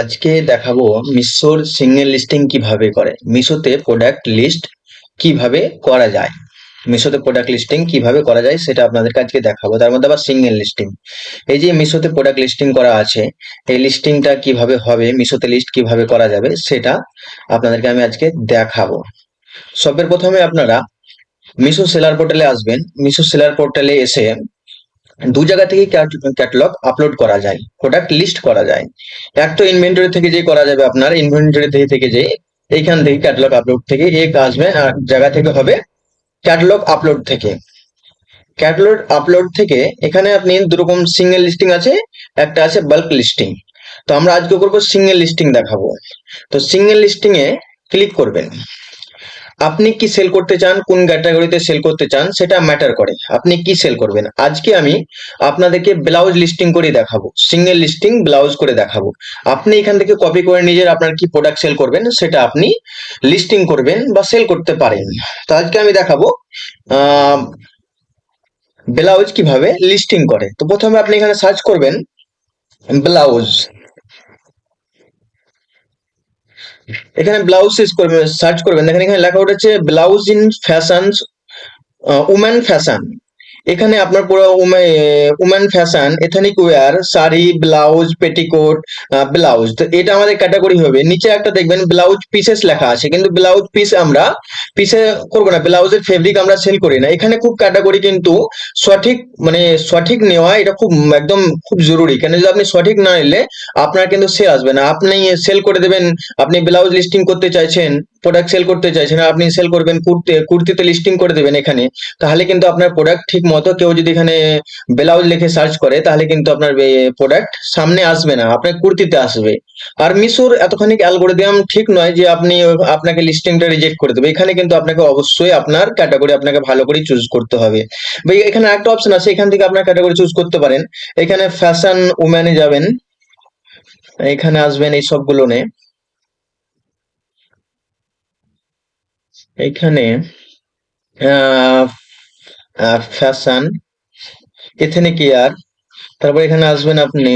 আজকে দেখাবো মিশোর single listing কিভাবে করে। মিশোতে প্রোডাক্ট লিস্ট কিভাবে করা যায়। মিশোতে প্রোডাক্ট লিস্টিং কিভাবে করা যায় সেটা আপনাদেরকে আজকে দেখাবো। তার মধ্যে আবার সিঙ্গেল লিস্টিং, এই যে মিশোতে প্রোডাক্ট লিস্টিং করা আছে, এই লিস্টিংটা কিভাবে হবে, মিশোতে লিস্ট কিভাবে করা যাবে সেটা আপনাদেরকে আমি আজকে দেখাবো। সবের প্রথমে আপনারা মিশো সেলার পোর্টালে আসবেন। মিশো সেলার পোর্টালে এসে দু জায়গা থেকে ক্যাটালগ আপলোড করা যায়, প্রোডাক্ট লিস্ট করা যায়। এক তো ইনভেন্টরি থেকে যে করা যাবে, আপনার ইনভেন্টরি থেকে যে এইখান থেকে ক্যাটালগ আপলোড থেকে এক আসবে, আর জায়গা থেকে হবে ক্যাটালগ আপলোড থেকে। ক্যাটালগ আপলোড থেকে এখানে আপনি দুরকম সিঙ্গেল লিস্টিং আছে, একটা আছে বাল্ক লিস্টিং। তো আমরা আজকে করবো সিঙ্গেল লিস্টিং দেখাবো। তো সিঙ্গেল লিস্টিং এ ক্লিক করবেন। আপনি কি সেল করতে চান, কোন ক্যাটাগরিতে সেল করতে চান সেটা ম্যাটার করে, আপনি কি সেল করবেন। আজকে আমি আপনাদেরকে ব্লাউজ লিস্টিং করে দেখাবো, সিঙ্গেল লিস্টিং ব্লাউজ করে দেখাবো। আপনি এখান থেকে কপি করে নিজের আপনার কি প্রোডাক্ট সেল করবেন সেটা আপনি লিস্টিং করবেন বা সেল করতে পারেন। তো আজকে আমি দেখাবো ব্লাউজ কিভাবে লিস্টিং করে। তো প্রথমে আপনি এখানে সার্চ করবেন ব্লাউজ। এখানে ব্লাউজ সার্চ করবেন, দেখেন এখানে লেখা উঠেছে blouse in fashion, women fashion. এখানে আপনার পুরো women fashion, ethnic wire, sari, blouse, petticoat, blouse. তো এটা আমাদের ক্যাটাগরি হবে। নিচে একটা দেখবেন ব্লাউজ পিসেস লেখা আছে, কিন্তু ব্লাউজ পিস আমরা পিসে করবো না, ব্লাউজের ফেব্রিক আমরা সেল করি না। এখানে খুব ক্যাটাগরি কিন্তু সঠিক, মানে সঠিক নেওয়া এটা খুব একদম খুব জরুরি। কেন, যদি আপনি সঠিক না নিলে আপনার কিন্তু সেল আসবে না। আপনি সেল করে দেবেন, আপনি ব্লাউজ লিস্টিং করতে চাইছেন, প্রোডাক্ট সেল করতে চাইছেন, আপনি সেল করবেন কুর্তিতে লিস্টিং করে দেবেন এখানে, তাহলে কিন্তু আপনার প্রোডাক্ট ঠিক মতো, কেউ যদি এখানে ব্লাউজ লিখে সার্চ করে তাহলে কিন্তু আপনার প্রোডাক্ট সামনে আসবে না, আপনার কুর্তিতে আসবে। আর মিশোর এতখানি অ্যালগোরিদম ঠিক নয় যে আপনি আপনাকে লিস্টিংটা রিজেক্ট করে দেবে। এখানে কিন্তু আপনাকে অবশ্যই আপনার ক্যাটাগরি আপনাকে ভালো করে চুজ করতে হবে। ভাই এখানে একটা অপশন আছে, এখান থেকে আপনার ক্যাটাগরি চুজ করতে পারেন। এখানে ফ্যাশন উম্যানে যাবেন, এখানে আসবেন এই সবগুলো নে, এখানে ফ্যাশন, এথনিক ইয়ার, তারপর এখানে আসবেন আপনি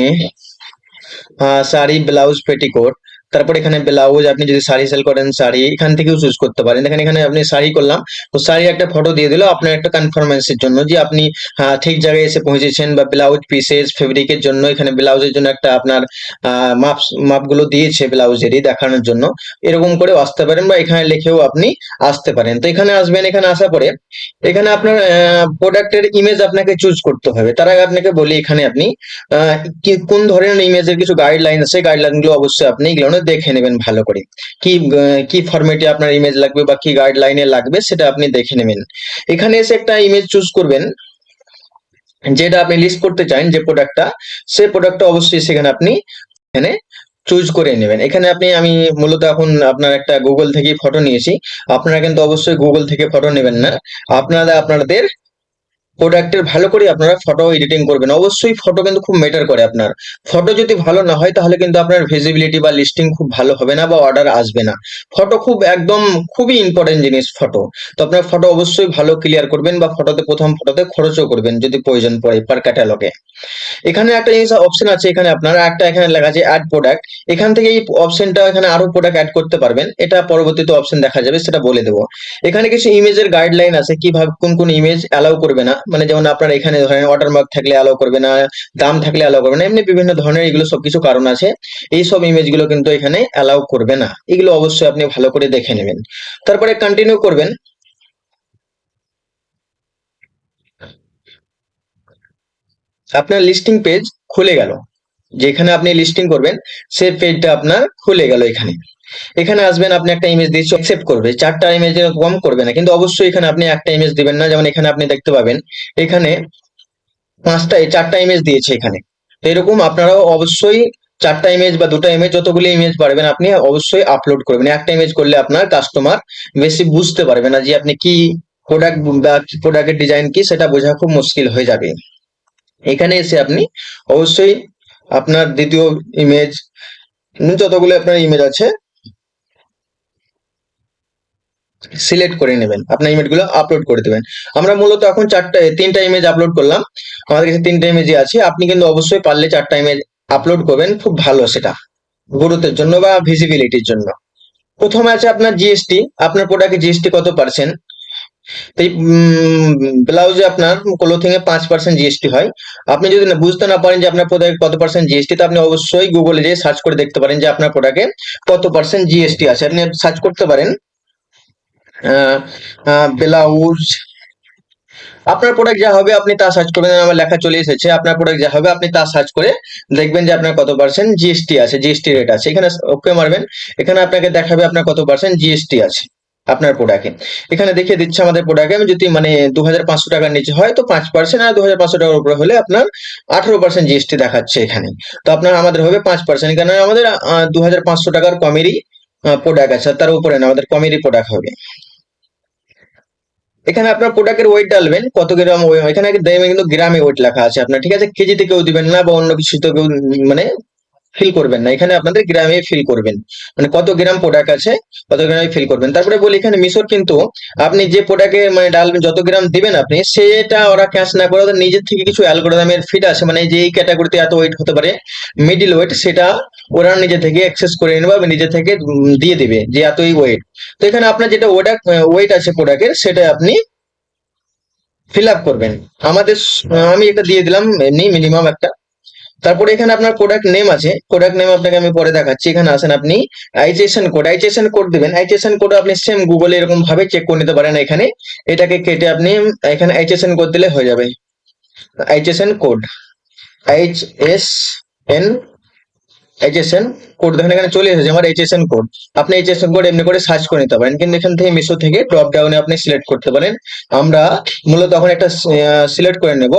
শাড়ি, ব্লাউজ, পেটিকোট। তারপর এখানে ব্লাউজ, আপনি যদি শাড়ি সেল করেন শাড়ি এখান থেকেও চুজ করতে পারেন। দেখেন এখানে আপনি শাড়ি করলাম, তো শাড়ি একটা ফটো দিয়ে দিল আপনার একটা কনফার্মেন্সের জন্য যে আপনি ঠিক জায়গায় এসে পৌঁছেছেন। বা ব্লাউজ পিসেস ফেব্রিকের জন্য এখানে ব্লাউজের জন্য একটা আপনার মাপ মাপগুলো দিয়েছে ব্লাউজেরই দেখানোর জন্য, এরকম করেও আসতে পারেন বা এখানে লিখেও আপনি আসতে পারেন। তো এখানে আসবেন, এখানে আসার পরে এখানে আপনার প্রোডাক্টের ইমেজ আপনাকে চুজ করতে হবে। তার আগে আপনাকে বলি, এখানে আপনি কোন ধরনের ইমেজের কিছু গাইডলাইন আছে, গাইডলাইন গুলো অবশ্যই আপনি এগুলো দেখে নেবেন ভালো করে। কি কি ফরম্যাটে আপনার ইমেজ লাগবে বা কি গাইডলাইনে লাগবে সেটা আপনি দেখে নেবেন। এখানে এসে একটা ইমেজ চুজ করবেন যেটা আপনি লিস্ট করতে চান, যে প্রোডাক্টটা, সেই প্রোডাক্টটা অবশ্যই সেখানে আপনি এখানে চুজ করে নেবেন। এখানে আমি মূলত এখন আপনার একটা গুগল থেকে ফটো নিয়েছি, আপনারা কিন্তু অবশ্যই গুগল থেকে ফটো নেবেন না। আপনারা আপনাদের প্রোডাক্টের ভালো করে আপনারা ফটো এডিটিং করবেন। অবশ্যই ফটো কিন্তু খুব ম্যাটার করে। আপনার ফটো যদি ভালো না হয় তাহলে কিন্তু আপনার ভিজিবিলিটি বা লিস্টিং খুব ভালো হবে না বা অর্ডার আসবে না। ফটো খুব একদম খুবই ইম্পর্টেন্ট জিনিস ফটো। তো আপনার ফটো অবশ্যই ভালো ক্লিয়ার করবেন, বা প্রথম ফটোতে খরচও করবেন যদি প্রয়োজন পড়ে পার ক্যাটালগে। এখানে একটা জিনিস অপশন আছে, এখানে আপনারা একটা এখানে লেখা আছে অ্যাড প্রোডাক্ট। এখান থেকে এই অপশনটা এখানে আরো প্রোডাক্ট অ্যাড করতে পারবেন, এটা পরবর্তীতে অপশন দেখা যাবে, সেটা বলে দেবো। এখানে কিছু ইমেজের গাইডলাইন আছে, কিভাবে কোন কোন ইমেজ অ্যালাউ করবে না, মানে যেমন আপনার এখানে ধরেন ওয়াটারমার্ক থাকলে অ্যালাউ করবে না, দাম থাকলে অ্যালাউ করবে না, এমনি বিভিন্ন ধরনের এগুলো সবকিছু কারণ আছে। এই সব ইমেজগুলো কিন্তু এখানে অ্যালাউ করবে না, এগুলো অবশ্যই আপনি ভালো করে দেখে নেবেন। তারপরে কন্টিনিউ করবেন। আপনার লিস্টিং পেজ খুলে গেল, যেখানে আপনি লিস্টিং করবেন সেই পেজটা আপনার খুলে গেল। এখানে এখানে আসবেন, আপনি একটা ইমেজ দিচ্ছি, অ্যাকসেপ্ট করবে। চারটা ইমেজ কম করবে না, কিন্তু অবশ্যই এখানে আপনি একটা ইমেজ দিবেন না। যেমন এখানে আপনি দেখতে পাবেন এখানে চারটা ইমেজ দিয়েছে এখানে। তো এরকম আপনারাও অবশ্যই চারটা ইমেজ বা দুটো ইমেজ, যতগুলো ইমেজ পারবেন আপনি অবশ্যই আপলোড করবেন। একটা ইমেজ করলে আপনার কাস্টমার বেশি বুঝতে পারবে না যে আপনি কি প্রোডাক্ট বা প্রোডাক্টের ডিজাইন কি, সেটা বোঝা খুব মুশকিল হয়ে যাবে। এখানে এসে আপনি অবশ্যই আপনার দ্বিতীয় ইমেজ, যতগুলো আপনার ইমেজ আছে সিলেক্ট করে নেবেন, আপনার ইমেজগুলো আপলোড করে দেবেন। আমরা মূলত এখন তিনটা ইমেজ আপলোড করলাম, আমাদের কাছে তিনটা ইমেজই আছে। আপনি কিন্তু অবশ্যই পারলে চারটা ইমেজ আপলোড করবেন, খুব ভালো সেটা। গুরুত্বের জন্য বা ভিজিবিলিটির জন্য। প্রথমে আছে আপনার জিএসটি, আপনার প্রোডাক্টে জিএসটি কত পার্সেন্ট। তো এই ব্লাউজে আপনার ক্লোথিং এ 5% জিএসটি হয়। আপনি যদি বুঝতে না পারেন যে আপনার প্রোডাক্টে কত পার্সেন্ট জিএসটি, তো আপনি অবশ্যই গুগলে যেয়ে সার্চ করে দেখতে পারেন যে আপনার প্রোডাক্টে কত পার্সেন্ট জিএসটি আছে। আপনি সার্চ করতে পারেন ব্লাউজ, আপনার প্রোডাক্ট যা হবে আপনি তা সার্চ করবেন। আমার লেখা চলে এসেছে, আপনার প্রোডাক্ট যা হবে আপনি তা সার্চ করে দেখবেন যে আপনার কত পার্সেন্ট জিএসটি আছে, জিএসটি রেট আছে। এখানে ওকে মারবেন, এখানে আপনাকে দেখাবে আপনার কত পার্সেন্ট জিএসটি আছে আপনার প্রোডাক্টে। এখানে দেখিয়ে দিচ্ছে আমাদের প্রোডাক্টে যদি মানে 2,500 টাকার নিচে হয় তো 5%, আর 2,500 টাকার উপরে হলে আপনার 18% জিএসটি দেখাচ্ছে এখানে। তো আপনার আমাদের হবে 5%, এখানে আমাদের 2,500 টাকার কমেরই প্রোডাক্ট আছে, তার উপরে না, আমাদের কমেরই প্রোডাক্ট হবে। এখানে আপনার প্রোডাক্টের ওয়েট ডালবেন কত গ্রাম, এখানে দেখবেন কিন্তু গ্রামে ওয়েট লেখা আছে আপনার, ঠিক আছে। কেজিতে কেউ দিবেন না বা অন্য কিছুতে কেউ মানে ফিল করবেন না, এখানে আপনাদের গ্রামে ফিল করবেন, মানে কত গ্রাম প্রোডাক্ট আছে কত গ্রামে ফিল করবেন। তারপরে বলি এখানে মিশর কিন্তু আপনি যে প্রোডাক্টে মানে ডালবেন যত গ্রাম দিবেন আপনি, সেটা ওরা ক্যাশ না করে ওদের নিজের থেকে কিছু অ্যালগোরিদমের ফিট আছে, মানে যে এই ক্যাটাগরিতে এত ওয়েট হতে পারে মিডিল ওয়েট, সেটা ওরা নিজে থেকে অ্যাক্সেস করে নেবে বা নিজে থেকে দিয়ে দিবে যে এতই ওয়েট। তো এখানে আপনার যেটা ওয়েট আছে প্রোডাক্টের সেটা আপনি ফিল আপ করবেন। আমাদের আমি এটা দিয়ে দিলাম এমনি মিনিমাম একটা। তারপরে এখানে আপনার প্রোডাক্ট নেম আছে, প্রোডাক্ট নেম আপনাকে আমি পরে দেখাচ্ছি। এখানে আসেন আপনি আইচএসএন কোড দিবেন। আইচএসএন কোড আপনি সেম গুগলে এরকম ভাবে চেক করে নিতে পারেন। এখানে এটাকে কেটে আপনি এখানে আইচএসএন কোড দিলে হয়ে যাবে। আইচএসএন কোড, এইচএসএন এইচএসএন কোড দেখেন এখানে চলে এসেছে আমার এইচএসএন কোড। আপনি এইচএসএন কোড এমনি করে সার্চ করে নিতে পারেন, কিন্তু এখান থেকে মিশো থেকে ড্রপ ডাউনে আপনি সিলেক্ট করতে পারেন। আমরা মূলত তখন একটা সিলেক্ট করে নেব,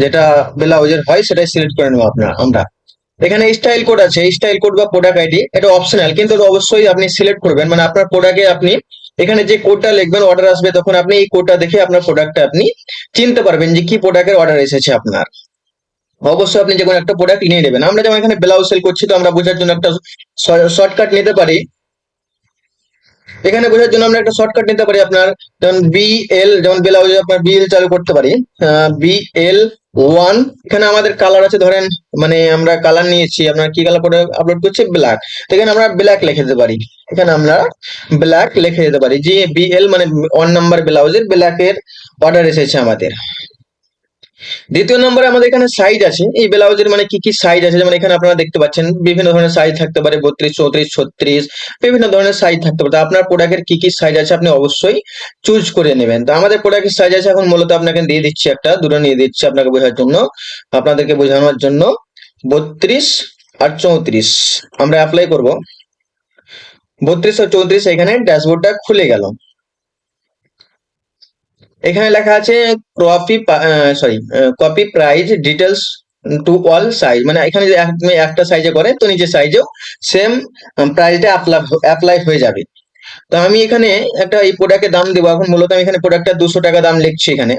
যেটা ব্লাউজের হয় সেটাই সিলেক্ট করে নেবো আমরা। এখানে স্টাইল কোড আছে, স্টাইল কোড বা প্রোডাক্ট আইডি, এটা অপশনাল কিন্তু এটা অবশ্যই আপনি সিলেক্ট করবেন। মানে আপনার প্রোডাক্টে আপনি এখানে যে কোডটা লিখবেন অর্ডার আসবে, তখন আপনি এই কোডটা দেখে আপনার প্রোডাক্টটা আপনি চিনতে পারবেন যে কি প্রোডাক্টের অর্ডার এসেছে আপনার। অবশ্যই আপনি যে কোনো একটা প্রোডাক্ট নিয়ে নেবেন। আমরা যেমন এখানে ব্লাউজ সেল করছি, তো আমরা বোঝার জন্য একটা শর্টকাট নিতে পারি। এখানে বোঝার জন্য আমরা একটা শর্টকাট নিতে পারি আপনার, যেমন বিএল, যেমন ব্লাউজে আপনার বিএল চালু করতে পারি, BL1। এখানে আমাদের কালার আছে ধরেন, মানে আমরা কালার নিয়েছি, আপনার কি কালার করে আপলোড করছি, ব্ল্যাক। তো এখানে আমরা ব্ল্যাক লিখে দিতে পারি, এখানে আমরা ব্ল্যাক লিখে দিতে পারি যে বিএল মানে 1 নাম্বার ব্লাউজের ব্ল্যাকের অর্ডার এসেছে আমাদের। দ্বিতীয় নম্বরে আমাদের এখানে সাইজ আছে, এই ব্লাউজের মানে কি কি সাইজ আছে, যেমন এখানে আপনারা দেখতে পাচ্ছেন বিভিন্ন ধরনের সাইজ থাকতে পারে, 32, 34, 36, বিভিন্ন ধরনের সাইজ থাকতে পারে। তো আপনার প্রোডাক্টের কি কি সাইজ আছে আপনি অবশ্যই চুজ করে নেবেন। তো আমাদের প্রোডাক্টের সাইজ আছে, এখন মূলত আপনাকে দিয়ে দিচ্ছি, একটা দুটো নিয়ে দিচ্ছি আপনাকে বোঝার জন্য, আপনাদেরকে বোঝানোর জন্য। 32 আর 34 আমরা অ্যাপ্লাই করব। 32 আর 34 এখানে ড্যাশবোর্ডটা খুলে গেল। এখানে লেখা আছে copy price details to all size, মানে এখানে যদি আপনি একটা সাইজে করেন তো নিচের সাইজেও সেম প্রাইসটা অ্যাপ্লাই হয়ে যাবে। তো আমি এখানে একটা এই প্রোডাক্টের দাম দেবো। এখন মূলত আমি এখানে প্রোডাক্টটা 200 টাকা দাম লিখছি, এখানে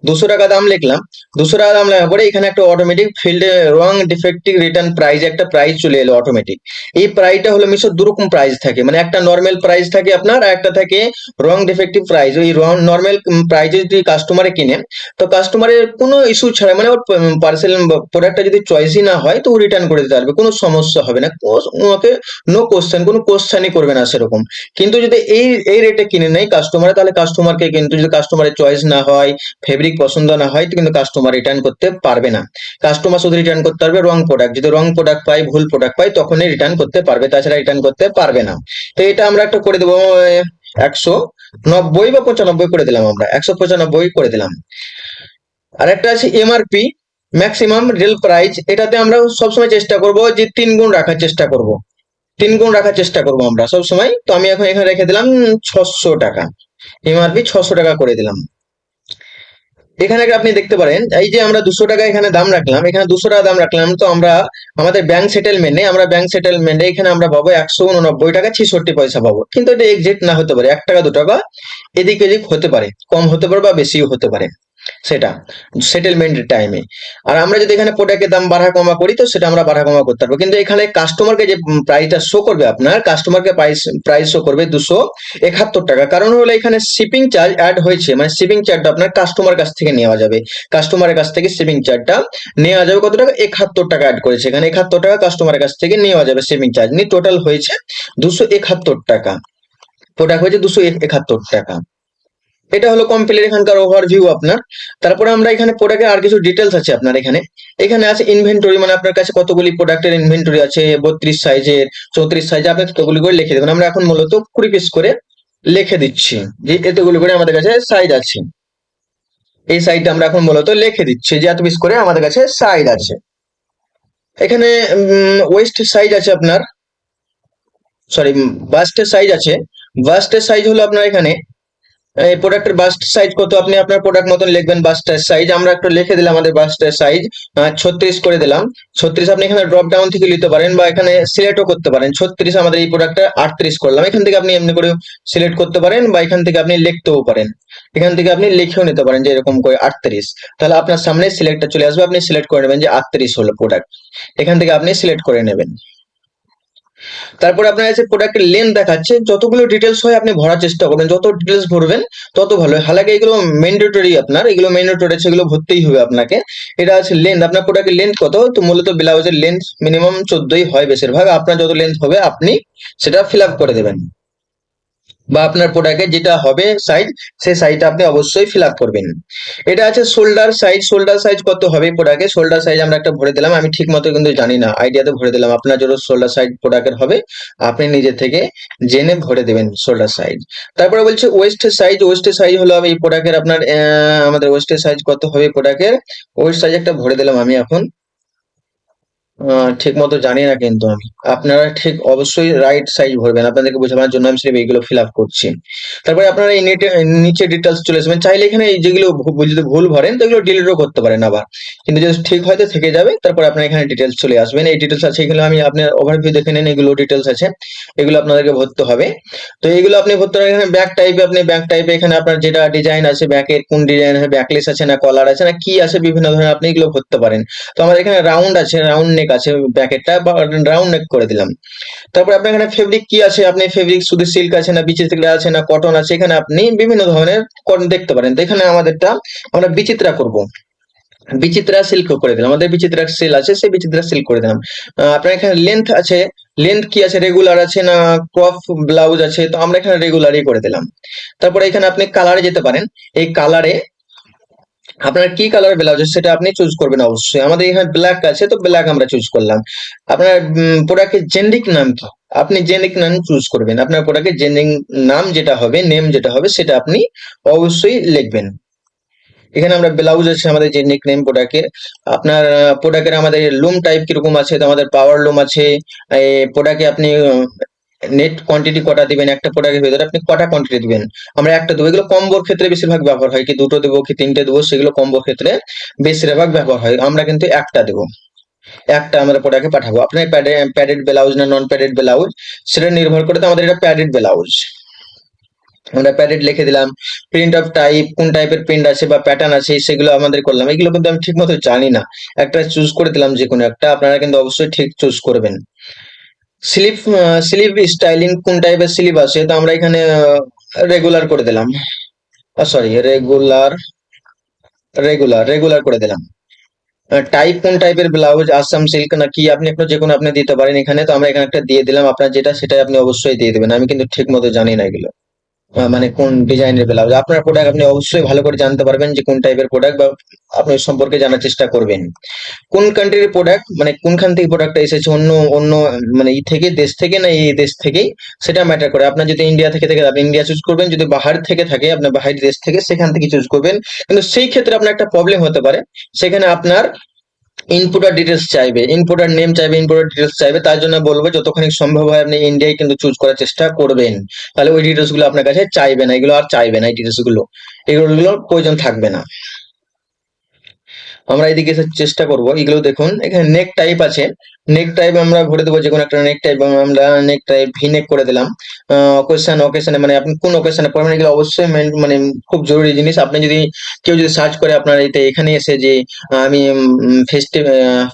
200 টাকা দাম লিখলাম। 200 টাকা দাম লেখার পরে এখানে একটা অটোমেটিক ফিল্ডে রং ডিফেক্টিভ রিটার্ন প্রাইস একটা প্রাইস চলে এলো অটোমেটিক। এই প্রাইসটা হলো মিশো দুরকম প্রাইস থাকে, মানে একটা নর্মাল প্রাইস থাকে আপনার, আর একটা থাকে রং ডিফেক্টিভ প্রাইস। ওই নর্মাল প্রাইসে যদি কাস্টমারে কিনে, তো কাস্টমারের কোনো ইস্যু ছাড়া, মানে ওর পার্সেল প্রোডাক্টটা যদি চয়েসই না হয় তো ও রিটার্ন করে দিতে পারবে, কোনো সমস্যা হবে না, ওকে নো কোশ্চেন, কোনো কোশ্চেনই করবে না সেরকম। কিন্তু যদি এই রেটে কিনে নেয় কাস্টমার, তাহলে কাস্টমারকে কিন্তু যদি কাস্টমারের চয়েস না হয়, ফেব্রিক পছন্দ না হয়, তো কিন্তু কাস্টমার রিটার্ন করতে পারবে না। কাস্টমার শুধু রিটার্ন করতে পারবে রং প্রোডাক্ট, যদি রং প্রোডাক্ট পাই, ভুল প্রোডাক্ট পাই, তখনই রিটার্ন করতে পারবে, তাছাড়া রিটার্ন করতে পারবে না। তো এটা আমরা একটা করে দেবো 190 বা 95 করে দিলাম, আমরা 195 করে দিলাম। আর একটা আছে এমআরপি, ম্যাক্সিমাম রিয়েল প্রাইস, এটাতে আমরা সবসময় চেষ্টা করব যে 3 গুণ রাখার চেষ্টা করব, 3 গুণ রাখার চেষ্টা করব আমরা সবসময়। তো আমি এখন এখানে রেখে দিলাম 600 টাকা, এমআরপি 600 টাকা করে দিলাম। এখানে আপনি দেখতে পারেন এই যে আমরা 200 টাকা এখানে দাম রাখলাম, এখানে 200 টাকা দাম রাখলাম, তো আমরা আমাদের ব্যাংক সেটেলমেন্টে এখানে আমরা পাবো 189 টাকা 66 পয়সা পাবো। কিন্তু এটা এক্সাক্ট না হতে পারে, 1 টাকা 2 টাকা এদিক ওদিক হতে পারে, কম হতে পারে বা বেশিও হতে পারে। সেটা সেটেলমেন্টের টাইমে। আর আমরা যদি এখানে প্রোডাক্টের দাম বাড়া কমা করি তো সেটা আমরা বাড়া কমা করতে পারবো, কিন্তু এখানে কাস্টমারকে যে প্রাইসটা শো করবে, আপনার কাস্টমারকে প্রাইস প্রাইস শো করবে 271 টাকা। কারণ হলো এখানে শিপিং চার্জ অ্যাড হয়েছে, মানে শিপিং চার্জটা আপনার কাস্টমার কাছ থেকে নেওয়া যাবে, কাস্টমারের কাছ থেকে শিপিং চার্জটা নেওয়া যাবে। কত টাকা? 71 টাকা অ্যাড করেছে এখানে, 71 টাকা কাস্টমারের কাছ থেকে নেওয়া যাবে শিপিং চার্জ নিয়ে। টোটাল হয়েছে 271 টাকা, প্রোডাক্ট হয়েছে 271 টাকা। এটা হলো কমপ্লিট এখানকার ওভারভিউ আপনার। তারপরে আমরা এখানে প্রোডাক্টের আর কিছু ডিটেলস আছে আপনার এখানে। এখানে আছে ইনভেন্টরি, মানে আপনার কাছে কতগুলি প্রোডাক্টের ইনভেন্টরি আছে, 32 সাইজের, 34 সাইজে, আপনি ততগুলি করে লিখে দেবেন। আমরা এখন মূলত 20 পিস করে লিখে দিচ্ছি যে এতগুলি করে আমাদের কাছে সাইজ আছে। এই সাইজটা আমরা এখন মূলত লিখে দিচ্ছি যে এত পিস করে আমাদের কাছে সাইজ আছে। এখানে ওয়েস্ট সাইজ আছে আপনার, সরি বাস্টের সাইজ আছে। বাস্টের সাইজ হলো আপনার এখানে এই প্রোডাক্টের বাস্ট সাইজ কত, আপনি আপনার প্রোডাক্ট মতন লিখবেন বাস্টের সাইজ। আমরা একটু লিখে দিলাম আমাদের বাস্টের সাইজ 36 করে দিলাম। 36 আপনি এখানে ড্রপ ডাউন থেকে নিতে পারেন বা এখানে সিলেক্টও করতে পারেন। 36 আমাদের এই প্রোডাক্টটা 38 করলাম, এখান থেকে আপনি এমনি করে সিলেক্ট করতে পারেন বা এখান থেকে আপনি লিখতেও পারেন। এখান থেকে আপনি লিখেও নিতে পারেন যে এরকম করে 38, তাহলে আপনার সামনে সিলেক্টটা চলে আসবে, আপনি সিলেক্ট করে নেবেন যে 38 হলো প্রোডাক্ট, এখান থেকে আপনি সিলেক্ট করে নেবেন। তারপরে আপনার কাছে প্রোডাক্টের লেন্থ দেখাচ্ছে, যতগুলো ডিটেলস হয় আপনি ভরার চেষ্টা করবেন, যত ডিটেলস ভরবেন তত ভালো। হালাকি এগুলো ম্যান্ডেটরি, আপনার এগুলো ম্যান্ডেটরি, সেগুলো ভরতেই হবে আপনাকে। এটা আছে লেন্থ, আপনার প্রোডাক্টের লেন্থ কত, তো মূলত ব্লাউজের লেন্থ মিনিমাম 14ই হয় বেশিরভাগ, আপনার যত লেন্থ হবে আপনি সেটা ফিল আপ করে দেবেন, বা আপনার প্রোডাক্টে যেটা হবে সাইজ, সেই সাইজটা আপনি অবশ্যই ফিল আপ করবেন। এটা আছে শোল্ডার সাইজ, শোল্ডার সাইজ কত হবে প্রোডাক্টে, শোল্ডার সাইজ আমরা একটা ভরে দিলাম, আমি ঠিক মতো কিন্তু জানি না, আইডিয়াতে ভরে দিলাম। আপনার যত শোল্ডার সাইজ প্রোডাক্টের হবে আপনি নিজে থেকে জেনে ভরে দেবেন শোল্ডার সাইজ। তারপরে বলছে ওয়েস্টের সাইজ, ওয়েস্টের সাইজ হলো এই প্রোডাক্টের আপনার আমাদের ওয়েস্টের সাইজ কত হবে প্রোডাক্টের, ওয়েস্ট সাইজ একটা ভরে দিলাম আমি এখন। ঠিক মতো জানি না কিন্তু আমি, আপনারা ঠিক অবশ্যই রাইট সাইজ ভরবেন, আপনাদেরকে বোঝানোর জন্য আমি সির্ফ এইগুলো ফিল আপ করছি। তারপরে আপনারা এই নিচে ডিটেলস চলে আসবেন, চাইলে এখানে এই যেগুলো যদি ভুল ভরেন তো এগুলো ডিলিটও করতে পারেন আবার, কিন্তু যদি ঠিক হয় তো থেকে যাবে। তারপরে আপনার এখানে ডিটেলস চলে আসবেন, এই ডিটেলস আছে এগুলো, আমি আপনার ওভারভিউ দেখে নেন, এগুলো ডিটেলস আছে, এগুলো আপনাদেরকে ভরতে হবে। তো এগুলো আপনি ভরতে হবে এখানে ব্যাক টাইপে, আপনি ব্যাক টাইপে এখানে আপনার যেটা ডিজাইন আছে, ব্যাকের কোন ডিজাইন আছে, ব্যাকলেস আছে না কলার আছে না কি আছে, বিভিন্ন ধরনের আপনি এগুলো ভরতে পারেন। তো আমার এখানে রাউন্ড আছে, রাউন্ড নেক আছে ব্যাকেটটা, বা রাউন্ড নেক করে দিলাম। তারপর আপনার এখানে ফেব্রিক কি আছে, আপনি ফেব্রিক শুধু সিল্ক আছে না বিচিত্রা আছে না কটন আছে, এখানে আপনি বিভিন্ন ধরনের কটন দেখতে পারেন। তো এখানে আমাদেরটা আমরা বিচিত্রা করব, বিচিত্রা সিল্ক করে দিলাম, আমাদের বিচিত্রা সেল আছে সেই বিচিত্রা সিল্ক করে দিলাম। আপনার এখানে লেন্থ আছে, লেন্থ কি আছে, রেগুলার আছে না ক্রপ ব্লাউজ আছে, তো আমরা এখানে রেগুলারই করে দিলাম। তারপরে এখানে আপনি কালারে যেতে পারেন, এই কালারে আপনার কি কালার ব্লাউজ সেটা আপনি চুজ করবেন অবশ্যই। আমাদের এখানে ব্ল্যাক আছে তো ব্ল্যাক আমরা চুজ করলাম। আপনার প্রোডাক্টের জেন্ডিক নাম কি, আপনি জেন্ডিক নাম চুজ করবেন, আপনার প্রোডাক্টের জেন্ডিক নাম যেটা হবে, নেম যেটা হবে সেটা আপনি অবশ্যই লিখবেন। এখানে আমরা ব্লাউজ আছে আমাদের জেন্ডিক নেম প্রোডাক্টের। আপনার প্রোডাক্টের আমাদের লুম টাইপ কিরকম আছে, তো আমাদের পাওয়ার লুম আছে। প্রোডাক্টে আপনি নেট কোয়ান্টিটি কটা দিবেন, একটা প্রোডাক্টের ভেতরে আপনি কটা কোয়ান্টিটি দিবেন, আমরা একটা দেবো। এগুলো কম্বোর ক্ষেত্রে বেশিরভাগ ব্যবহার হয়, কি দুটো দেবো কি তিনটে দেবো, সেগুলো কম্বোর ক্ষেত্রে বেশিরভাগ ব্যবহার হয়, আমরা কিন্তু একটা দেবো, একটা আমরা প্রোডাক্টে পাঠাবো। আপনার প্যাডেড ব্লাউজ না নন প্যাডেড ব্লাউজ সেটা নির্ভর করে, তো আমাদের এটা প্যাডেড ব্লাউজ, আমরা প্যাডেড লিখে দিলাম। প্রিন্ট অফ টাইপ, কোন টাইপের প্রিন্ট আছে বা প্যাটার্ন আছে সেগুলো আমাদের করলাম, এগুলো কিন্তু আমি ঠিক মতো জানি না, একটা চুজ করে দিলাম যে কোনো একটা, আপনারা কিন্তু অবশ্যই ঠিক চুজ করবেন। স্লিপ, স্লিপ স্টাইলিং কোন টাইপের স্লিপ আছে, তো আমরা এখানে রেগুলার করে দিলাম, সরি রেগুলার, রেগুলার করে দিলাম। টাইপ কোন টাইপের ব্লাউজ, আসাম সিল্ক না কি, আপনি একটা যে কোনো আপনি দিতে পারেন এখানে, তো আমরা এখানে একটা দিয়ে দিলাম, আপনার যেটা সেটাই আপনি অবশ্যই দিয়ে দেবেন, আমি কিন্তু ঠিক মতো জানি না এগুলো। মানে কোন ডিজাইনের ব্লাউজ, আপনার প্রোডাক্ট আপনি অবশ্যই ভালো করে জানতে পারবেন যে কোন টাইপের প্রোডাক্ট, বা আপনি ওই সম্পর্কে জানার চেষ্টা করবেন। কোন কান্ট্রির প্রোডাক্ট, মানে কোনখান থেকে প্রোডাক্টটা এসেছে, অন্য অন্য মানে এই থেকে দেশ থেকে না এই দেশ থেকেই, সেটা ম্যাটার করে। আপনার যদি ইন্ডিয়া থেকে থাকে আপনি ইন্ডিয়া চুজ করবেন, যদি বাহার থেকে থাকে আপনার বাহির দেশ থেকে সেখান থেকে চুজ করবেন। কিন্তু সেই ক্ষেত্রে আপনার একটা প্রবলেম হতে পারে, সেখানে আপনার ইনপুটার ডিটেলস চাইবে, ইনপুটার নেম চাইবে, ইনপুটার ডিটেলস চাইবে, তার জন্য বলবো যতখানি সম্ভব হয় আপনি ইন্ডিয়ায় কিন্তু চুজ করার চেষ্টা করবেন, তাহলে ওই ডিটেলস গুলো আপনার কাছে চাইবে না, এগুলো আর চাইবে না, এই ডিটেলস গুলো, এগুলোর প্রয়োজন থাকবে না। আমরা এদিকে এসে চেষ্টা করব। এগুলো দেখুন এখানে নেক টাইপ আছে, নেক টাইপ আমরা ভরে দেবো যে কোনো একটা নেক টাইপ, আমরা নেক টাইপ ভি নেক করে দিলাম। অকেশনে মানে আপনি কোন অকেশনে পড়বেন এগুলো অবশ্যই মানে খুব জরুরি জিনিস। আপনি যদি কেউ যদি সার্চ করে আপনার এখানে এসে যে আমি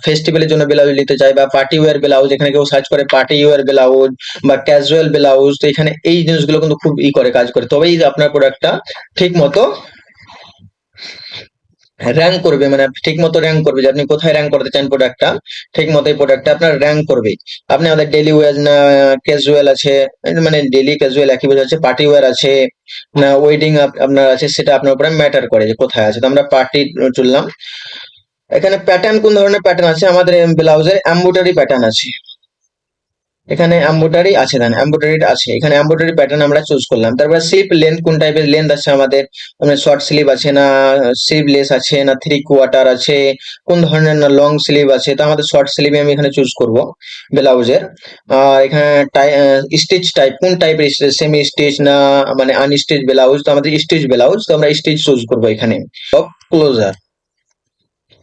ফেস্টিভ্যালের জন্য ব্লাউজ নিতে চাই বা পার্টি ওয়্যার ব্লাউজ, এখানে কেউ সার্চ করে পার্টি ওয়্যার ব্লাউজ বা ক্যাজুয়াল ব্লাউজ, তো এখানে এই জিনিসগুলো কিন্তু খুব করে কাজ করে, তবেই আপনার প্রোডাক্টটা ঠিক মতো র্যাঙ্ক করবে, মানে ঠিক মতো র্যাঙ্ক করবে, যে আপনি কোথায় র্যাঙ্ক করতে চান প্রোডাক্টটা, ঠিক মতো এই প্রোডাক্টটা আপনার র্যাঙ্ক করবে। আপনি আমাদের ডেলি ওয়্যার না ক্যাজুয়াল আছে, মানে ডেলি ক্যাজুয়াল একই বোঝা যাচ্ছে, পার্টি ওয়্যার আছে না ওয়েডিং আপনার আছে, সেটা আপনার উপরে ম্যাটার করে যে কোথায় আছে। তো আমরা পার্টি চললাম। এখানে প্যাটার্ন কোন ধরনের প্যাটার্ন আছে, আমাদের ব্লাউজে এমব্রয়ডারি প্যাটার্ন আছে, এখানে এমব্রয়ডারি আছে, দেন এমব্রয়ডারি আছে, এখানে এমব্রয়ডারি প্যাটার্ন আমরা চুজ করলাম। তারপরে স্লিপ লেন্থ, কোন টাইপের লেন্থ আছে আমাদের, মানে শর্ট স্লিভ আছে না স্লিভলেস আছে না থ্রি কোয়ার্টার আছে, কোন ধরনের না লং স্লিভ আছে, তো আমাদের শর্ট স্লিভে আমি এখানে চুজ করব ব্লাউজের। আর এখানে স্টিচ টাইপ, কোন টাইপের সেমি স্টিচ না মানে আনস্টিচ ব্লাউজ, তো আমাদের স্টিচ ব্লাউজ, তো আমরা স্টিচ চুজ করবো এখানে। ক্লোজার,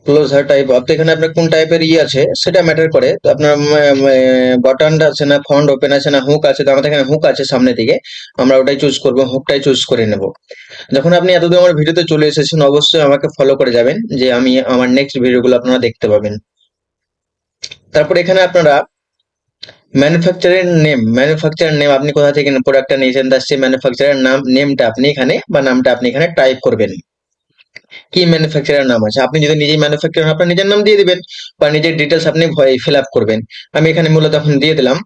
ক্লোজার টাইপ অফ, তো এখানে আপনার কোন টাইপের আছে সেটা ম্যাটার করে। তো আপনার বাটনটা আছে না ফ্রন্ট ওপেন আছে না হুক আছে, তো আমাদের এখানে হুক আছে সামনের দিকে, আমরা ওটাই চুজ করব, হুকটাই চুজ করে নেব। যখন আপনি এতদূর আমার ভিডিওতে চলে এসেছেন অবশ্যই আমাকে ফলো করে যাবেন, যে আমি আমার নেক্সট ভিডিওগুলো আপনারা দেখতে পাবেন। তারপর এখানে আপনারা ম্যানুফ্যাকচারের নেম, ম্যানুফ্যাকচারার নেম আপনি কোথা থেকে প্রোডাক্টটা নিয়েছেন তার সেই ম্যানুফ্যাকচারার নাম, নেমটা আপনি এখানে বা নামটা আপনি এখানে টাইপ করবেন। কি ম্যানুফ্যাকচারার নাম আছে, আপনি যদি নিজেই ম্যানুফ্যাকচারার আপনার নিজের নাম দিয়ে দিবেন বা নিজের ডিটেলস আপনি ফিল আপ করবেন। আমি এখানে মূলত এখন দিয়ে দিলাম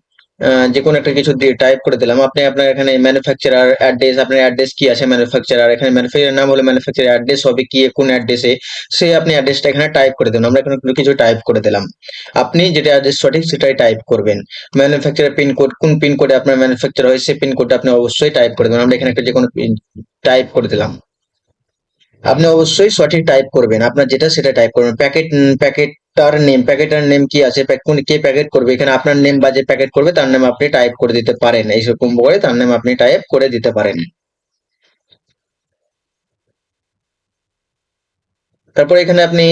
যে কোনো একটা কিছু দিয়ে টাইপ করে দিলাম। আপনি আপনার এখানে ম্যানুফ্যাকচারার অ্যাড্রেস, আপনার অ্যাড্রেস কি আছে ম্যানুফ্যাকচারার, এখানে ম্যানুফ্যাকচারার নাম হলে ম্যানুফ্যাকচারার অ্যাড্রেস হবে কি কোন অ্যাড্রেসে, সেই আপনি অ্যাড্রেসটা এখানে টাইপ করে দেবেন। আমরা এখানে কোনো কিছু টাইপ করে দিলাম, আপনি যেটা অ্যাড্রেস সঠিক সেটাই টাইপ করবেন। ম্যানুফ্যাকচারার পিনকোড, কোন পিনকোডে আপনার ম্যানুফ্যাকচার হয় সেই পিনকোডটা আপনি অবশ্যই টাইপ করে দেবেন। আমরা এখানে একটা যে কোনো টাইপ করে দিলাম। আপনি অবশ্যই সঠিক টাইপ করবেন, আপনার যেটা সেটা টাইপ করবেন। প্যাকেটার নেম কি আছে, কে প্যাকেট করবে, এখানে আপনার নেম বা যে প্যাকেট করবে তার নাম আপনি টাইপ করে দিতে পারেন, এইরকম করে তার নাম আপনি টাইপ করে দিতে পারেন। তারপর এখানে আপনি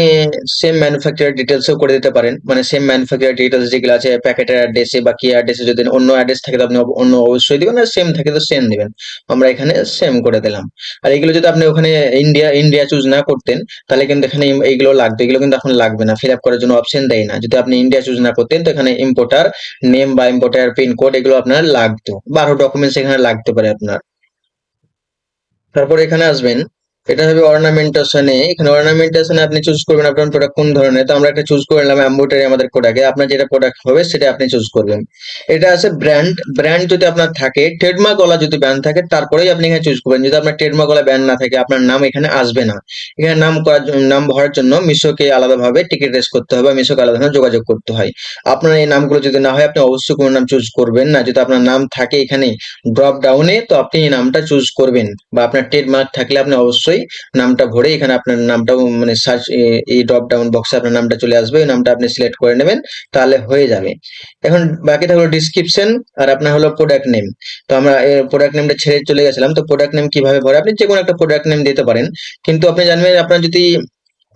সেম ম্যানুফ্যাকচারার ডিটেলসও করে দিতে পারেন, মানে সেম ম্যানুফ্যাকচারার ডিটেলস যেগুলো আছে প্যাকেটের অ্যাড্রেসে বা কি অ্যাড্রেসে, যদি অন্য অ্যাড্রেস থাকে তো আপনি অন্য অবশ্যই দিবেন, আর সেম থাকে তো সেম দিবেন। আমরা এখানে সেম করে দিলাম। আর এগুলো যদি আপনি ওখানে ইন্ডিয়া ইন্ডিয়া চুজ না করতেন তাহলে কিন্তু এখানে এইগুলো লাগবে, এগুলো কিন্তু এখন লাগবে না, ফিল আপ করার জন্য অপশন দেয় না। যদি আপনি ইন্ডিয়া চুজ না করতেন তো এখানে ইম্পোর্টার নেম বা ইম্পোর্টার পিন কোড এগুলো আপনার লাগতো, বা আরো ডকুমেন্টস এখানে লাগতে পারে আপনার। তারপর এখানে আসবেন, এটা হবে অর্নামেন্টেশনে, এখানে অর্নামেন্টেশনে আপনি চুজ করবেন আপনার প্রোডাক্ট কোন ধরনের, তো আমরা একটা চুজ করে নিলাম এমব্রয়ডারি আমাদের প্রোডাক্টে, আপনার যেটা প্রোডাক্ট হবে সেটা আপনি চুজ করবেন। এটা আছে ব্র্যান্ড, ব্র্যান্ড যদি আপনার থাকে, ট্রেডমার্ক ওয়ালা যদি ব্র্যান্ড থাকে তারপরেই আপনি এখানে চুজ করবেন। যদি আপনার ট্রেডমার্ক ওয়ালা ব্র্যান্ড না থাকে আপনার নাম এখানে আসবে না। এখানে নাম করার নাম ভরার জন্য মিশোকে আলাদাভাবে টিকিট রেস করতে হবে, মিশোকে আলাদাভাবে যোগাযোগ করতে হয়। আপনার এই নামগুলো যদি না হয় আপনি অবশ্যই কোনো নাম চুজ করবেন না। যদি আপনার নাম থাকে এখানে ড্রপ ডাউনে তো আপনি এই নামটা চুজ করবেন, বা আপনার ট্রেডমার্ক থাকলে আপনি অবশ্যই নামটা ভরে এখানে আপনার নামটাও মানে সার্চ, এই ড্রপ ডাউন বক্সে আপনার নামটা চলে আসবে, ওই নামটা আপনি সিলেক্ট করে নেবেন, তাহলে হয়ে যাবে। এখন বাকি থাকলো ডিসক্রিপশন আর আপনার হলো প্রোডাক্ট নেম। তো আমরা প্রোডাক্ট নেমটা ছেড়ে চলে গেছিলাম, তো প্রোডাক্ট নেম কিভাবে ভরে, আপনি যে কোনো একটা প্রোডাক্ট নেম দিতে পারেন, কিন্তু আপনি জানবেন আপনার যদি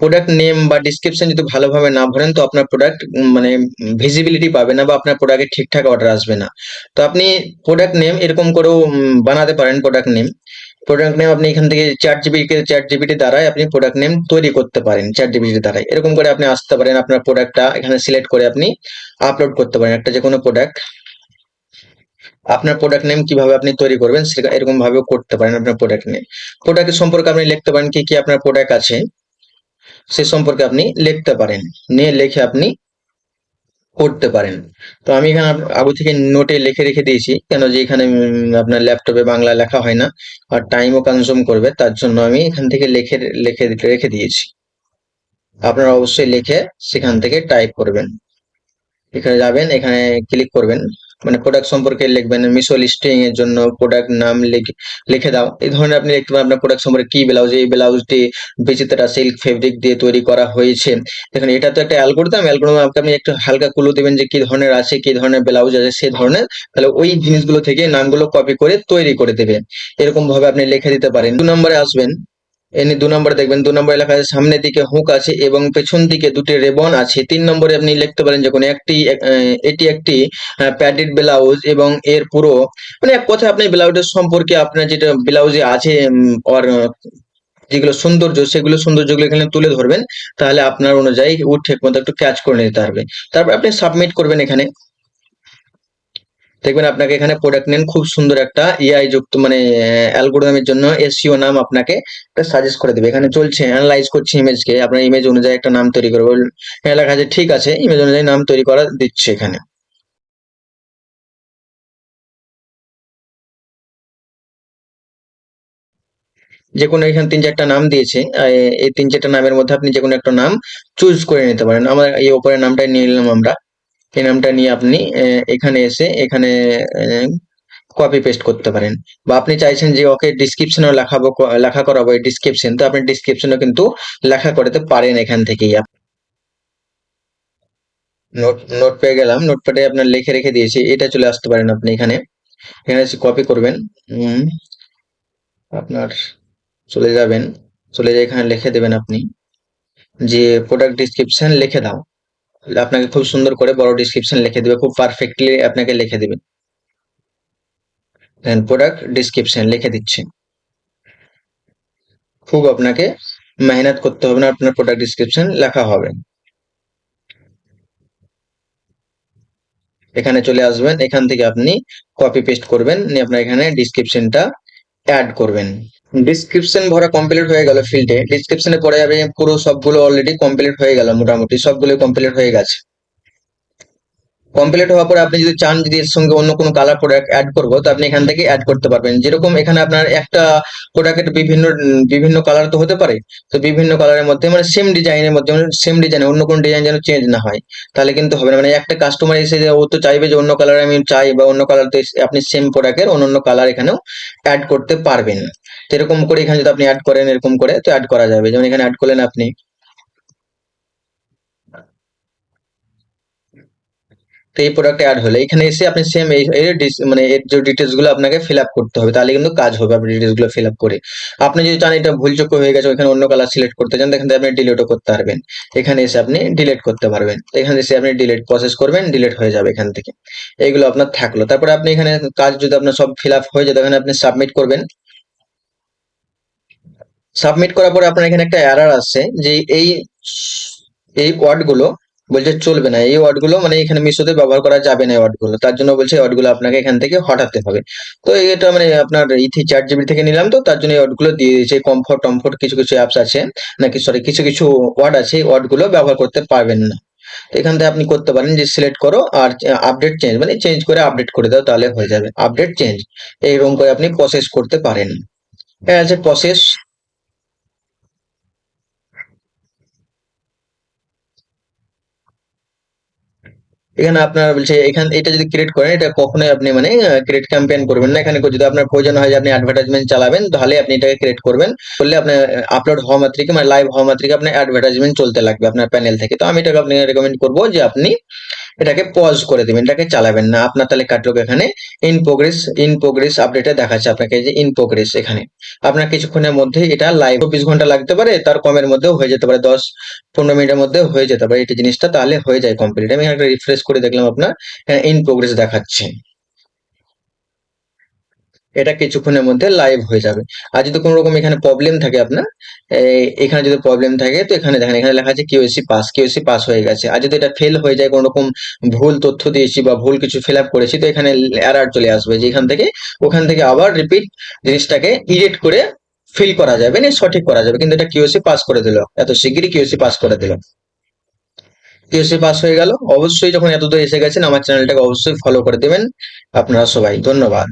প্রোডাক্ট নেম বা ডিসক্রিপশন যদি ভালোভাবে না ভরেন তো আপনার প্রোডাক্ট মানে ভিজিবিলিটি পাবে না বা আপনার প্রোডাক্টে ঠিকঠাক অর্ডার আসবে না। তো আপনি প্রোডাক্ট নেম এরকম করেও বানাতে পারেন। প্রোডাক্ট নেম আপনি এখান থেকে চ্যাট জিপিটি দ্বারাই আপনি প্রোডাক্ট নেম তৈরি করতে পারেন, চ্যাট জিপিটি দ্বারাই এরকম করে আপনি আসতে পারেন, আপনার প্রোডাক্টটা এখানে সিলেক্ট করে আপনি আপলোড করতে পারেন একটা যে কোনো প্রোডাক্ট। আপনার প্রোডাক্ট নেম কিভাবে আপনি তৈরি করবেন সেটা এরকম ভাবেও করতে পারেন। আপনার প্রোডাক্ট নেম, প্রোডাক্টের সম্পর্কে আপনি লিখতে পারেন কি কি আপনার প্রোডাক্ট আছে সে সম্পর্কে আপনি লিখতে পারেন, নিয়ে লিখে আপনি করতে পারেন। তো আমি এখানে আগে থেকে নোটে লিখে রেখে দিয়েছি, কেন যে এখানে আপনার ল্যাপটপে বাংলা লেখা হয় না আর টাইমও কনজিউম করবে, তার জন্য আমি এখান থেকে লিখে লিখে রেখে দিয়েছি। আপনারা অবশ্যই লিখে সেখান থেকে টাইপ করবেন। এখানে যাবেন, এখানে ক্লিক করবেন, মানে প্রোডাক্ট সম্পর্কে লিখবেন, মিশো লিস্টিং এর জন্য প্রোডাক্ট নাম লিখে দাও, এই ধরনের আপনি লিখতে পারেন আপনার প্রোডাক্ট সম্পর্কে কি ব্লাউজ, এই ব্লাউজটি বিচিত্রা সিল্ক ফেব্রিক দিয়ে তৈরি করা হয়েছে। দেখুন এটা তো একটা অ্যালগোরিদম, আপনি একটু হালকা ক্লু দিবেন যে কি ধরনের আছে, কি ধরনের ব্লাউজ আছে সেই ধরনের, তাহলে ওই জিনিসগুলো থেকে নামগুলো কপি করে তৈরি করে দেবে। এরকম ভাবে আপনি লিখে দিতে পারেন। 2 নম্বরে আসবেন, এনে 2 নম্বরে দেখবেন, 2 নম্বরে লেখা আছে সামনের দিকে হুক আছে এবং পেছন দিকে দুটি রেবন আছে। 3 নম্বরে আপনি লিখতে পারেন যে কোনো একটি এটি একটি প্যাডেড ব্লাউজ এবং এর পুরো, মানে এক কথায় আপনি ব্লাউজের সম্পর্কে আপনার যেটা ব্লাউজে আছে ওর যেগুলো সৌন্দর্য, সেগুলো সৌন্দর্যগুলো এখানে তুলে ধরবেন। তাহলে আপনার অনুযায়ী ও ঠিক মতো একটু ক্যাচ করে নিতে পারবে। তারপর আপনি সাবমিট করবেন এখানে। দেখবেন আপনাকে এখানে প্রোডাক্ট নেন খুব সুন্দর একটা এআই যুক্ত মানে অ্যালগোরিদমের জন্য এসইও নাম আপনাকে সাজেস্ট করে দেবে। এখানে চলছে অ্যানালাইজ করছে ইমেজকে, আপনার ইমেজ অনুযায়ী একটা নাম তৈরি করবে। এখানে লেখা আছে ঠিক আছে, ইমেজ অনুযায়ী নাম তৈরি করা দিচ্ছে এখানে। যে কোনো এখানে 3-4টা নাম দিয়েছে, এই 3-4টা নামের মধ্যে আপনি যে কোনো একটা নাম চুজ করে নিতে পারেন। আমার এই ওপরের নামটাই নিয়ে নিলাম আমরা। এই নামটা নিয়ে আপনি এখানে এসে এখানে কপি পেস্ট করতে পারেন। বা আপনি চাইছেন যে ওকে ডিসক্রিপশনেও লেখা করাবো, এই ডিসক্রিপশন তো আপনি ডিসক্রিপশনও কিন্তু লেখা করতে পারেন এখান থেকেই। নোট নোট পেয়ে গেলাম, নোটপ্যাডে আপনার লিখে রেখে দিয়েছি, এটা চলে আসতে পারেন আপনি এখানে। এখানে এসে কপি করবেন। উম, আপনার চলে যাবেন, চলে যাই এখানে লিখে দেবেন আপনি যে প্রোডাক্ট ডিসক্রিপশন লিখে দাও। তাহলে আপনাকে খুব সুন্দর করে বড় ডিসক্রিপশন লিখে দিবে, খুব পারফেক্টলি আপনাকে লিখে দিবে। দেন প্রোডাক্ট ডিসক্রিপশন লিখে দিচ্ছে। খুব আপনাকে মেহনত করতে হবে না, আপনার প্রোডাক্ট ডিসক্রিপশন লেখা হবে। এখানে চলে আসবেন, এখান থেকে আপনি কপি পেস্ট করবেন, নিয়ে আপনার এখানে ডিসক্রিপশনটা অ্যাড করবেন। ডিসক্রিপশন ভরা কমপ্লিট হয়ে গেল ফিল্ডে, ডিসক্রিপশনে পড়ে যাবে পুরো সবগুলো অলরেডি কমপ্লিট হয়ে গেল, মোটামুটি সবগুলো কমপ্লিট হয়ে গেছে। কমপ্লিট হওয়ার পরে আপনি যদি চান যদি এর সঙ্গে অন্য কোনো কালার প্রোডাক্ট অ্যাড করবো, তো আপনি এখান থেকে অ্যাড করতে পারবেন। যেরকম এখানে আপনার একটা প্রোডাক্টের বিভিন্ন কালার তো হতে পারে, তো বিভিন্ন কালারের মধ্যে মানে সেম ডিজাইনের মধ্যে, সেম ডিজাইনে অন্য কোনো ডিজাইন যেন চেঞ্জ না হয়, তাহলে কিন্তু হবে না। মানে একটা কাস্টমার এসে যে ও তো চাইবে যে অন্য কালার আমি চাই, বা অন্য কালার, তো আপনি সেম প্রোডাক্টের অন্য অন্য কালার এখানেও অ্যাড করতে পারবেন। তো এরকম করে এখানে যদি আপনি অ্যাড করেন এরকম করে, তো অ্যাড করা যাবে। যেমন এখানে অ্যাড করলেন আপনি, তো এই প্রোডাক্ট অ্যাড হলে এখানে এসে আপনি সেম মানে এর যে ডিটেলস গুলো আপনাকে ফিল আপ করতে হবে, তাহলে কিন্তু কাজ হবে। আপনি ডিটেলস গুলো ফিল আপ করে আপনি যদি চান এটা ভুলচুক হয়ে গেছে, ওইখানে অন্য কালার সিলেক্ট করতে চান, এখান থেকে আপনি ডিলিটও করতে পারবেন। এখানে এসে আপনি ডিলিট করতে পারবেন, তো এখানে এসে আপনি ডিলিট প্রসেস করবেন, ডিলিট হয়ে যাবে এখান থেকে। এইগুলো আপনার থাকলো। তারপরে আপনি এখানে কাজ যদি আপনার সব ফিল আপ হয়ে যায়, এখানে আপনি সাবমিট করবেন। সাবমিট করার পরে আপনার এখানে একটা এরর আসছে যে এই এই ওয়ার্ড গুলো বলছে চলবে না, এই ওয়ার্ড গুলো মানে এখানে মিশোতে ব্যবহার করা যাবে না এই ওয়ার্ড গুলো, তার জন্য বলছে ওয়ার্ড গুলো আপনাকে এখান থেকে হটাতে হবে। তো এটা মানে আপনার ইথি চ্যাট জিপিটি থেকে নিলাম, তো তার জন্য এই ওয়ার্ড গুলো দিয়ে দিয়েছে। কমফোর্ট টমফোর্ট কিছু কিছু অ্যাপস আছে, নাকি সরি কিছু কিছু ওয়ার্ড আছে, এই ওয়ার্ড গুলো ব্যবহার করতে পারবেন না। তো এখান থেকে আপনি করতে পারেন যে সিলেক্ট করো আর আপডেট চেঞ্জ, মানে চেঞ্জ করে আপডেট করে দাও, তাহলে হয়ে যাবে আপডেট চেঞ্জ। এইরকম করে আপনি প্রসেস করতে পারেন। অ্যাজ এ প্রসেস, এখানে আপনার বলছে এখান এটা যদি ক্রিয়েট করেন, এটা কখনোই আপনি মানে ক্রিয়েট ক্যাম্পেইন করবেন না। এখানে যদি আপনার প্রয়োজন হয় যে আপনি অ্যাডভার্টাইজমেন্ট চালাবেন, তাহলে আপনি এটাকে ক্রিয়েট করবেন। করলে আপনার আপলোড হওয়া মাত্রই মানে লাইভ হওয়া মাত্রই আপনার অ্যাডভার্টাইজমেন্ট চলতে লাগবে আপনার প্যানেল থেকে। তো আমি এটাকে আপনাকে রেকমেন্ড করবো যে আপনি এটাকে পজ করে দিবেন, এটাকে চালাবেন না। আপনার তাহলে কাটলগ এখানে ইন প্রোগ্রেস আপডেটে দেখাচ্ছে আপনাকে, যে ইন প্রোগ্রেস এখানে আপনার কিছুক্ষণের মধ্যে এটা লাইভ 24 ঘন্টা লাগতে পারে, তার কমের মধ্যেও হয়ে যেতে পারে, 10-15 মিনিটের মধ্যে হয়ে যেতে পারে। এটা জিনিসটা তাহলে হয়ে যায় কমপ্লিট। আমি একটা রিফ্রেশ করে দেখলাম আপনার ইন প্রোগ্রেস দেখাচ্ছে, এটা কিছুক্ষণের মধ্যে লাইভ হয়ে যাবে। আর যদি কোনো রকম এখানে প্রবলেম থাকে আপনার, এখানে যদি প্রবলেম থাকে, তো এখানে দেখেন এখানে লেখা আছে কিউএসসি পাস হয়ে গেছে। আর যদি এটা ফেল হয়ে যায়, কোনো রকম ভুল তথ্য দিয়েছি বা ভুল কিছু ফিল আপ করেছি, তো এখানে এরর চলে আসবে যে এখান থেকে ওখান থেকে আবার রিপিট জিনিসটাকে এডিট করে ফিল করা যাবে, মানে সঠিক করা যাবে। কিন্তু এটা কিউএসসি পাস করে দিল, এত শিগগিরই কিউএসসি পাস করে দিল। কিউএসসি পাস হয়ে গেল। অবশ্যই যখন এত দূর এসে গেছেন, আমার চ্যানেলটাকে অবশ্যই ফলো করে দেবেন আপনারা সবাই। ধন্যবাদ।